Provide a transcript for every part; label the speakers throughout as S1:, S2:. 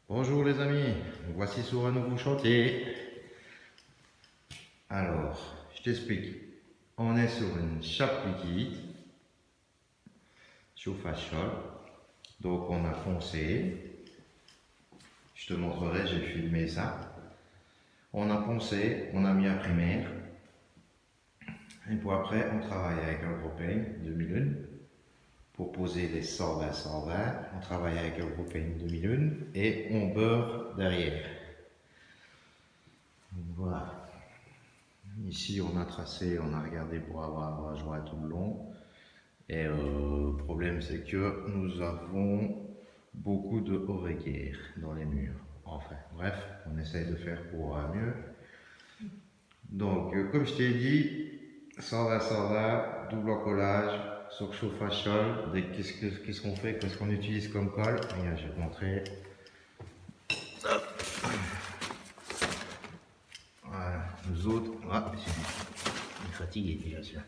S1: Bonjour les amis, nous voici sur un nouveau chantier. Alors, je t'explique. On est sur une chape liquide, chauffage sol. Donc on a poncé. Je te montrerai, j'ai filmé ça. On a poncé, on a mis un primaire. Et puis après, on travaille avec un propane 2001 pour poser les 120-120. On travaille avec un propane 2001 et on beurre derrière. Voilà. Ici, on a tracé, on a regardé pour avoir un joint tout le long. Et le problème, c'est que nous avons beaucoup de oreillères dans les murs. Enfin, bref, on essaye de faire pour mieux. Donc, comme je t'ai dit, 120-120, double encollage, sur chauffage sol. Qu'est-ce qu'on fait? Qu'est-ce qu'on utilise comme colle? Regarde, je vais te montrer. Voilà, nous autres, il est fatigué déjà celui-là.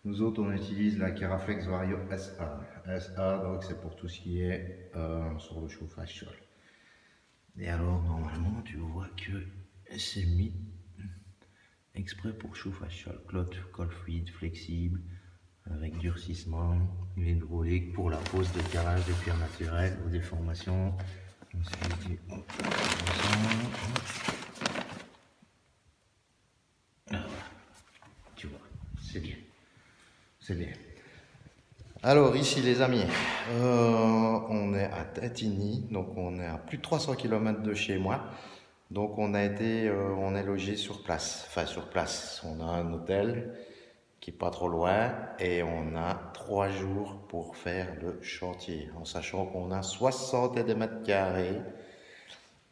S1: Nous autres, on utilise la Caraflex Vario SA. SA, donc c'est pour tout ce qui est sur le chauffage sol. Et alors, normalement, tu vois que c'est mis exprès pour chauffage sol. Colle fluide, flexible, avec durcissement, hydraulique pour la pose de carrelage de cuir naturel ou des formations. Tu vois, c'est bien. C'est bien. Alors ici les amis, on est à Tatigny, donc on est à plus de 300 km de chez moi. Donc on est logé sur place, enfin sur place. On a un hôtel qui est pas trop loin et on a 3 jours pour faire le chantier. En sachant qu'on a 60 mètres carrés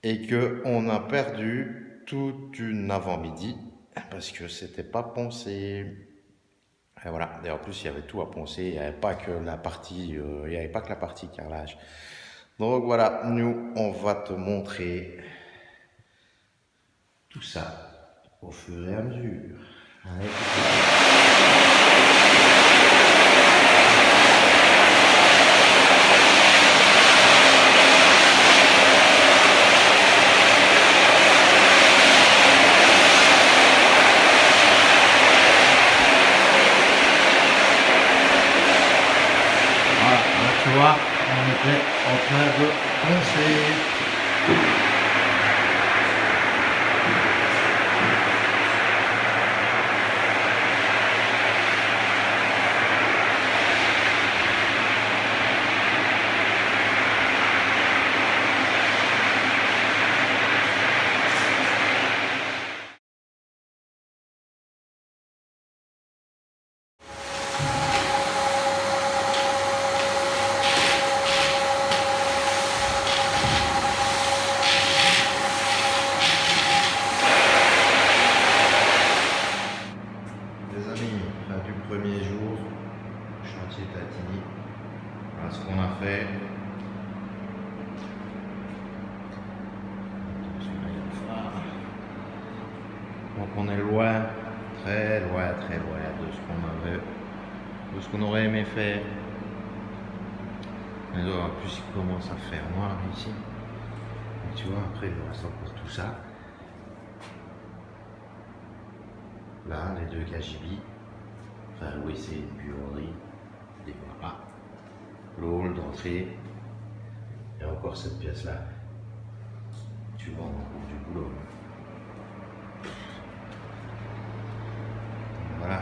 S1: et qu'on a perdu toute une avant-midi parce que c'était pas poncé. Et voilà, et en plus il y avait tout à poncer, il n'y avait pas que la partie, carrelage. Donc voilà, nous on va te montrer tout ça au fur et à mesure. Allez, tu vois, on était en train de poncer. Les amis, du premier jour, chantier Tatigny, voilà ce qu'on a fait. Donc on est loin, très loin de ce qu'on aurait aimé faire. Mais en plus il commence à faire noir ici. Et tu vois, après il reste encore tout ça. Là, les deux KGB. Enfin oui, c'est une buanderie. Des voilà. Le hall d'entrée. Et encore cette pièce là. Tu vois, on a encore du boulot. Voilà.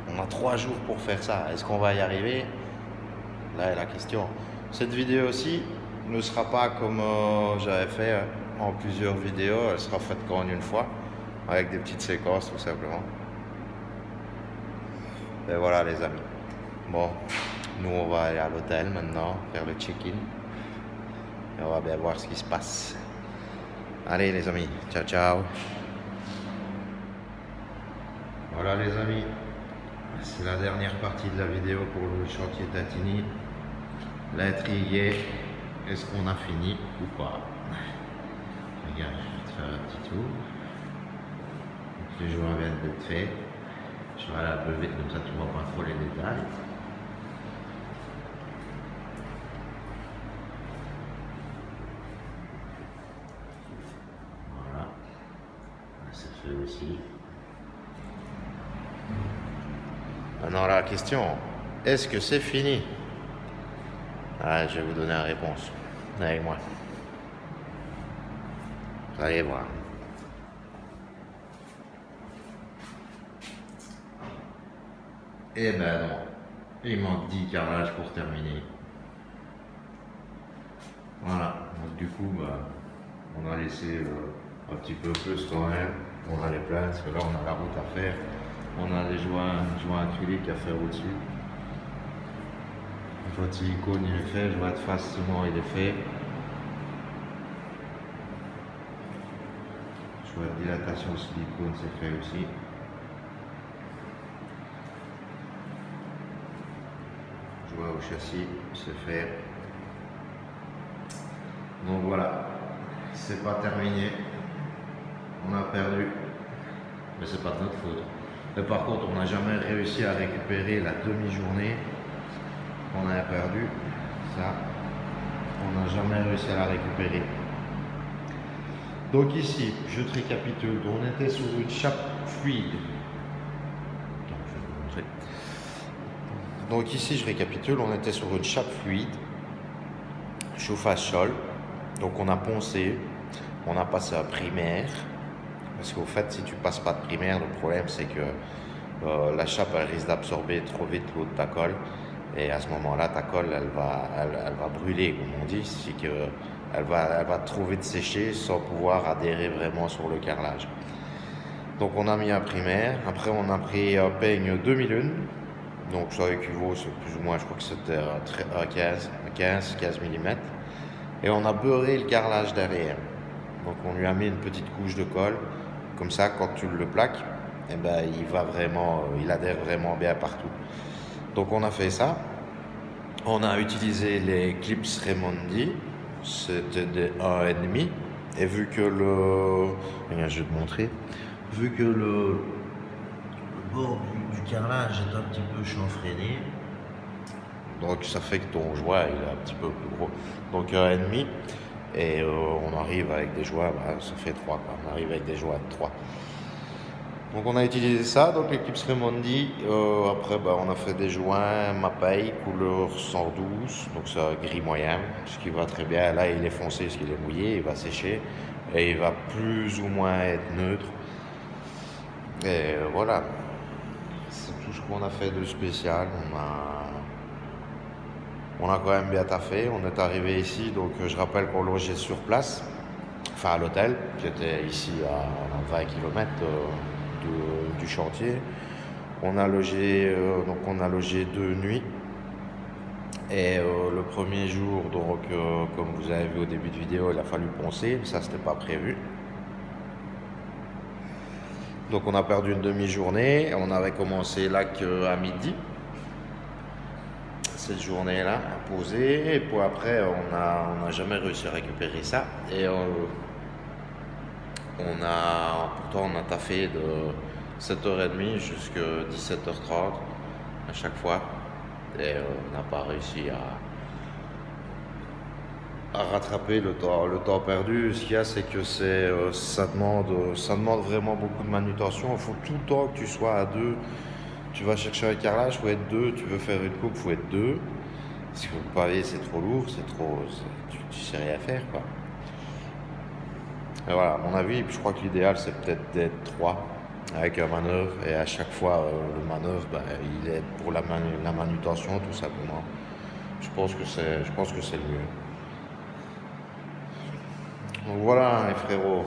S1: On a 3 jours pour faire ça. Est-ce qu'on va y arriver? Là est la question. Cette vidéo aussi ne sera pas comme j'avais fait en plusieurs vidéos. Elle sera faite qu'en une fois. Avec des petites séquences tout simplement. Et voilà les amis. Bon, nous on va aller à l'hôtel maintenant, faire le check-in. Et on va bien voir ce qui se passe. Allez les amis, ciao ciao. Voilà les amis, c'est la dernière partie de la vidéo pour le chantier Tatigny. L'intrigue est, est-ce qu'on a fini ou pas? Regarde, je vais te faire un petit tour. Donc, les joints viennent d'être faits. Je vais aller un peu vite, comme ça tu vois pas trop les détails. ici. Maintenant la question, est-ce que c'est fini? Je vais vous donner la réponse. Avec moi. Vous allez voir. Eh ben non. Il manque 10 carrelages pour terminer. Voilà. Donc du coup, on a laissé un petit peu plus quand même. On a les places, parce que là on a la route à faire. On a les joints acryliques à faire au-dessus. Le joint de silicone il est fait, le joint de face ciment il est fait. Le joint de dilatation silicone c'est fait aussi. Le joint au châssis c'est fait. Donc voilà, c'est pas terminé. On a perdu, mais c'est pas de notre faute. Mais par contre, on n'a jamais réussi à récupérer la demi-journée qu'on a perdu. Ça, on n'a jamais réussi à la récupérer. Donc ici, je te récapitule. On était sur une chape fluide. Donc, je vais vous montrer. Donc ici, je récapitule. On était sur une chape fluide, chauffage sol. Donc on a poncé, on a passé à primaire. Parce qu'au fait, si tu passes pas de primaire, le problème c'est que la chape elle risque d'absorber trop vite l'eau de ta colle. Et à ce moment-là, ta colle elle va brûler, comme on dit. C'est qu'elle va trop vite sécher sans pouvoir adhérer vraiment sur le carrelage. Donc on a mis un primaire. Après on a pris un peigne 2001. Donc ça équivaut, c'est plus ou moins, je crois que c'était à 15 mm. Et on a beurré le carrelage derrière. Donc on lui a mis une petite couche de colle. Comme ça, quand tu le plaques, eh ben, il adhère vraiment bien partout. Donc on a fait ça. On a utilisé les clips Raimondi. C'était des 1,5. Et vu que je vais te montrer. Vu que le bord du carrelage est un petit peu chanfreiné, donc ça fait que ton joint il est un petit peu plus gros. Donc 1,5. Et on arrive avec des joints, ça fait 3 quoi. On arrive avec des joints de 3. Donc on a utilisé ça, donc l'équipe Raimondi. Après on a fait des joints Mapei couleur 112, donc ça gris moyen, ce qui va très bien. Là il est foncé parce qu'il est mouillé, il va sécher et il va plus ou moins être neutre. Et voilà, c'est tout ce qu'on a fait de spécial. On a quand même bien taffé. On est arrivé ici, donc je rappelle qu'on logeait sur place, enfin à l'hôtel, qui était ici à 20 km du chantier. On a logé 2 nuits. Et le premier jour, donc comme vous avez vu au début de vidéo, il a fallu poncer. Ça, c'était pas prévu. Donc on a perdu une demi-journée. On avait commencé là qu'à midi. Cette journée-là à poser, et puis après on n'a jamais réussi à récupérer ça, et pourtant on a taffé de 7h30 jusqu'à 17h30 à chaque fois, et on n'a pas réussi à rattraper le temps perdu. Ce qu'il y a, c'est que ça demande vraiment beaucoup de manutention. Il faut tout le temps que tu sois à deux. Tu vas chercher un carrelage, il faut être 2. Tu veux faire une coupe, il faut être 2. Parce que le pavé, c'est trop lourd, tu sais rien faire, quoi. Et voilà, à mon avis, je crois que l'idéal, c'est peut-être d'être 3 avec un manœuvre. Et à chaque fois, le manœuvre, il est pour la manutention, tout simplement. Je pense que c'est le mieux. Donc voilà, les frérots,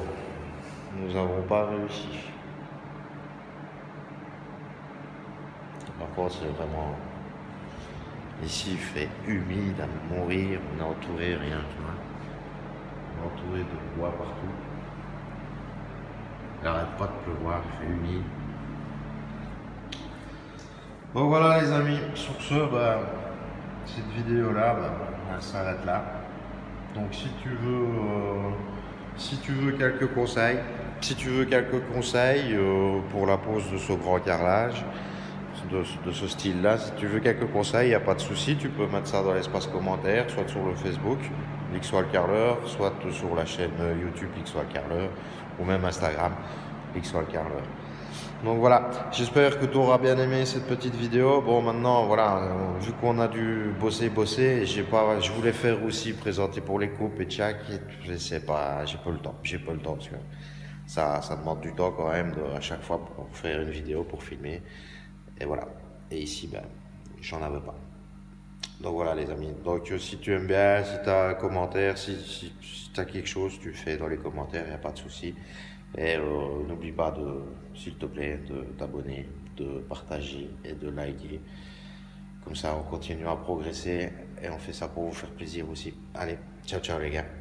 S1: nous n'avons pas réussi. Par contre, c'est vraiment... Ici, il fait humide à mourir. On est entouré, rien, tu vois. On est entouré de bois partout. Il n'arrête pas de pleuvoir, il fait humide. Bon, voilà, les amis. Sur ce, cette vidéo-là, elle s'arrête là. Donc, si tu veux quelques conseils, pour la pose de ce grand carrelage, de ce style-là, si tu veux quelques conseils, il n'y a pas de souci, tu peux mettre ça dans l'espace commentaire, soit sur le Facebook, l'Xwall Carreleur, soit sur la chaîne YouTube l'Xwall Carreleur, ou même Instagram. XY quart l'heure. Donc voilà, j'espère que tu auras bien aimé cette petite vidéo. Bon, maintenant, voilà, vu qu'on a dû bosser, je voulais faire aussi présenter pour les coupes et tchac, et je sais pas, j'ai pas le temps, parce que ça demande du temps quand même à chaque fois pour faire une vidéo, pour filmer, et voilà. Et ici, ben, j'en avais pas. Donc voilà les amis, donc si tu aimes bien, si tu as un commentaire, si tu as quelque chose, tu le fais dans les commentaires, il n'y a pas de souci. Et n'oublie pas de, s'il te plaît, de t'abonner, de partager et de liker. Comme ça on continue à progresser et on fait ça pour vous faire plaisir aussi. Allez, ciao ciao les gars.